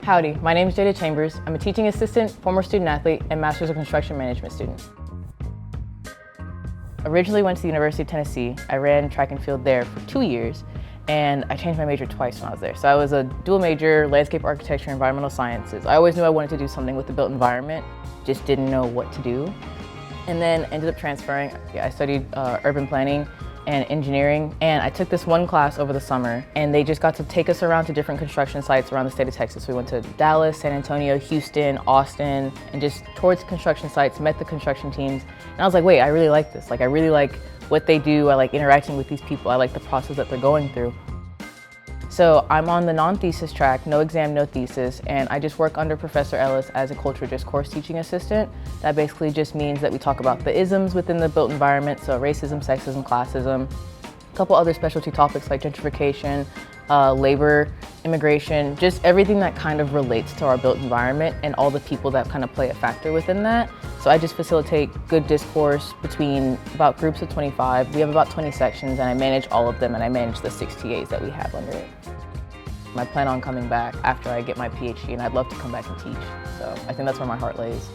Howdy, my name is Jada Chambers. I'm a teaching assistant, former student athlete, and Master's of Construction Management student. Originally went to the University of Tennessee. I ran track and field there for 2 years, and I changed my major twice when I was there. So I was a dual major, landscape architecture, environmental sciences. I always knew I wanted to do something with the built environment, just didn't know what to do. And then ended up transferring. I studied urban planning and engineering, and I took this one class over the summer, and they just got to take us around to different construction sites around the state of Texas. We went to Dallas, San Antonio, Houston, Austin, and just toured construction sites, met the construction teams, and I was like, wait, I really like this. Like, I really like what they do. I like interacting with these people. I like the process that they're going through. So I'm on the non-thesis track, no exam, no thesis, and I just work under Professor Ellis as a culture discourse teaching assistant. That basically just means that we talk about the isms within the built environment, so racism, sexism, classism, a couple other specialty topics like gentrification, labor, immigration, just everything that kind of relates to our built environment and all the people that kind of play a factor within that. So I just facilitate good discourse between about groups of 25. We have about 20 sections, and I manage all of them, and I manage the 6 TAs that we have under it. I plan on coming back after I get my PhD, and I'd love to come back and teach. So I think that's where my heart lays.